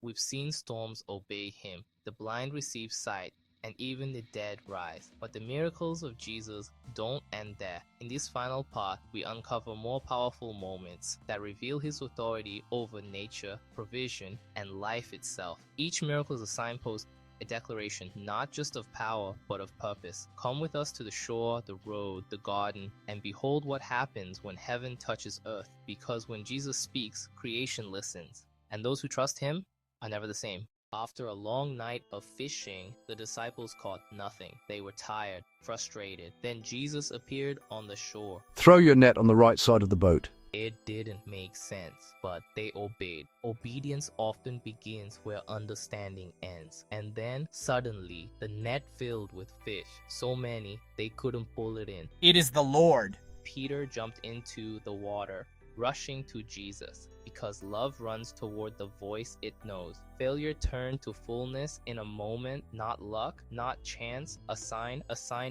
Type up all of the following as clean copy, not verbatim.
We've seen storms obey him, the blind receive sight, and even the dead rise. But the miracles of Jesus don't end there. In this final part, we uncover more powerful moments that reveal his authority over nature, provision, and life itself. Each miracle is a signpost, a declaration not just of power, but of purpose. Come with us to the shore, the road, the garden, and behold what happens when heaven touches earth, because when Jesus speaks, creation listens, and those who trust him are never the same. After a long night of fishing, the disciples caught nothing. They were tired, frustrated. Then Jesus appeared on the shore. Throw your net on the right side of the boat. It didn't make sense, but they obeyed. Obedience often begins where understanding ends. And then, suddenly, the net filled with fish. So many, they couldn't pull it in. It is the Lord. Peter jumped into the water, rushing to Jesus, because love runs toward the voice it knows. Failure turned to fullness in a moment, not luck, not chance, a sign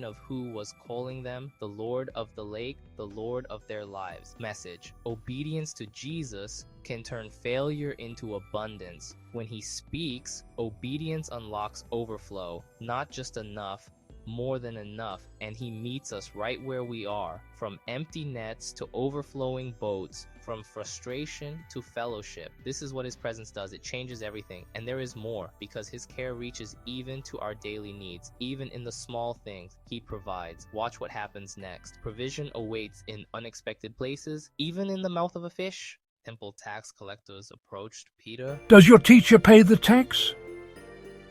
of who was calling them, the Lord of the lake, the Lord of their lives. Message: obedience to Jesus can turn failure into abundance. When he speaks, obedience unlocks overflow, not just enough, more than enough, and he meets us right where we are, from empty nets to overflowing boats, from frustration to fellowship. This is what his presence does. It changes everything, and there is more, because his care reaches even to our daily needs. Even in the small things, he provides. Watch what happens next. Provision awaits in unexpected places, even in the mouth of a fish. Temple tax collectors approached Peter. Does your teacher pay the tax?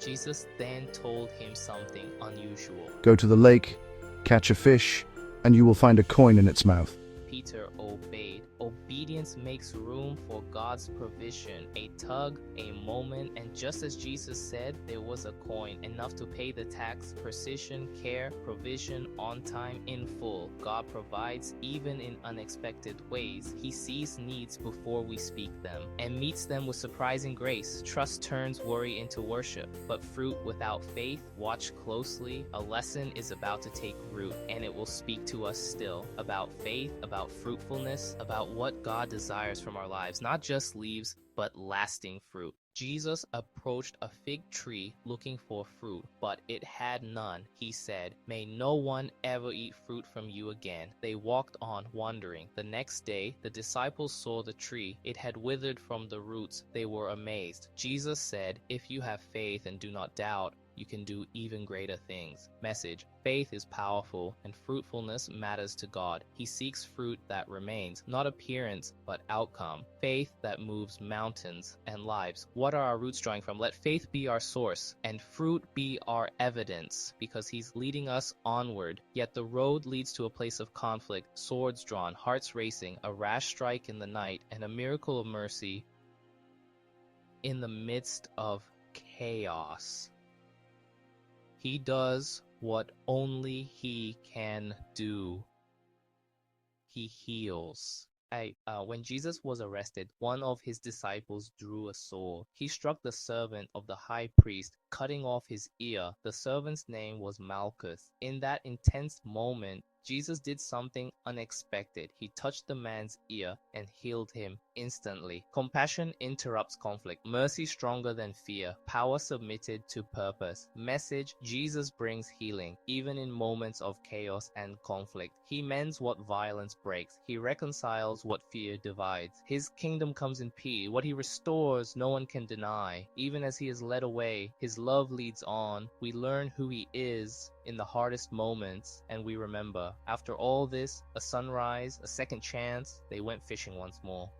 Jesus then told him something unusual. Go to the lake, catch a fish, and you will find a coin in its mouth. Peter obeyed. Obedience makes room for God's provision. A tug, a moment, and just as Jesus said, there was a coin, enough to pay the tax. Precision, care, provision, on time, in full. God provides even in unexpected ways. He sees needs before we speak them, and meets them with surprising grace. Trust turns worry into worship, but fruit without faith, watch closely. A lesson is about to take root, and it will speak to us still, about faith, about fruitfulness, about what God desires from our lives, not just leaves, but lasting fruit. Jesus approached a fig tree looking for fruit, but it had none. He said, "May no one ever eat fruit from you again." They walked on, wondering. The next day, the disciples saw the tree. It had withered from the roots. They were amazed. Jesus said, "If you have faith and do not doubt, you can do even greater things." Message: faith is powerful, and fruitfulness matters to God. He seeks fruit that remains, not appearance, but outcome. Faith that moves mountains and lives. What are our roots drawing from? Let faith be our source, and fruit be our evidence, because he's leading us onward. Yet the road leads to a place of conflict, swords drawn, hearts racing, a rash strike in the night, and a miracle of mercy in the midst of chaos. He does what only he can do. He heals. When Jesus was arrested, one of his disciples drew a sword. He struck the servant of the high priest, cutting off his ear. The servant's name was Malchus. In that intense moment, Jesus did something unexpected. He touched the man's ear and healed him instantly. Compassion interrupts conflict. Mercy stronger than fear. Power submitted to purpose. Message: Jesus brings healing, even in moments of chaos and conflict. He mends what violence breaks. He reconciles what fear divides. His kingdom comes in peace. What he restores, no one can deny. Even as he is led away, his love leads on. We learn who he is in the hardest moments, and we remember. After all this, a sunrise, a second chance, they went fishing once more.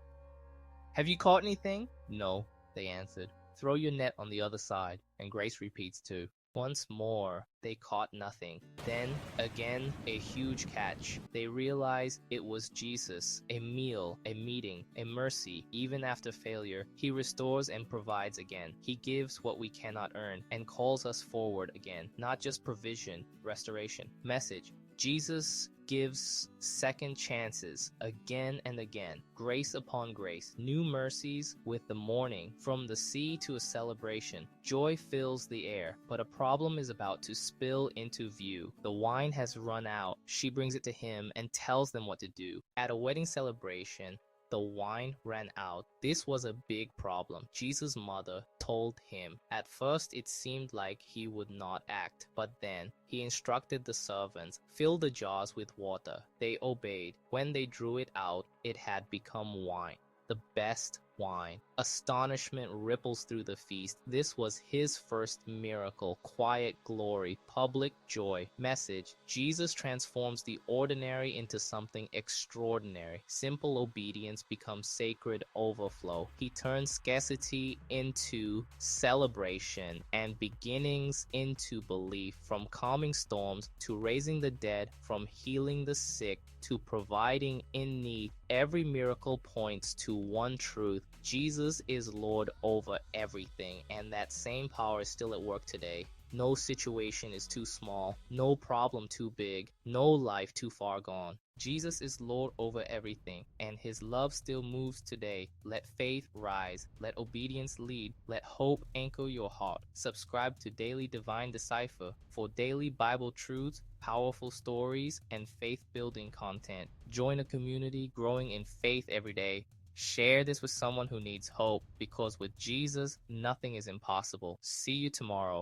"Have you caught anything?" "No," they answered. "Throw your net on the other side," and Grace repeats too. Once more, they caught nothing. Then, again, a huge catch. They realize it was Jesus, a meal, a meeting, a mercy. Even after failure, he restores and provides again. He gives what we cannot earn and calls us forward again. Not just provision, restoration. Message: Jesus gives second chances again and again, grace upon grace, new mercies with the morning, from the sea to a celebration. Joy fills the air, but a problem is about to spill into view. The wine has run out. She brings it to him and tells them what to do. At a wedding celebration, the wine ran out. This was a big problem. Jesus' mother told him. At first, it seemed like he would not act, but then he instructed the servants, fill the jars with water. They obeyed. When they drew it out, it had become wine. The best wine. Astonishment ripples through the feast. This was his first miracle. Quiet glory, public joy. Message: Jesus transforms the ordinary into something extraordinary. Simple obedience becomes sacred overflow. He turns scarcity into celebration and beginnings into belief. From calming storms to raising the dead, from healing the sick to providing in need, every miracle points to one truth: Jesus is Lord over everything, and that same power is still at work today. No situation is too small, no problem too big, no life too far gone. Jesus is Lord over everything, and his love still moves today. Let faith rise, let obedience lead, let hope anchor your heart. Subscribe to Daily Divine Decipher for daily Bible truths, powerful stories, and faith-building content. Join a community growing in faith every day. Share this with someone who needs hope, because with Jesus, nothing is impossible. See you tomorrow.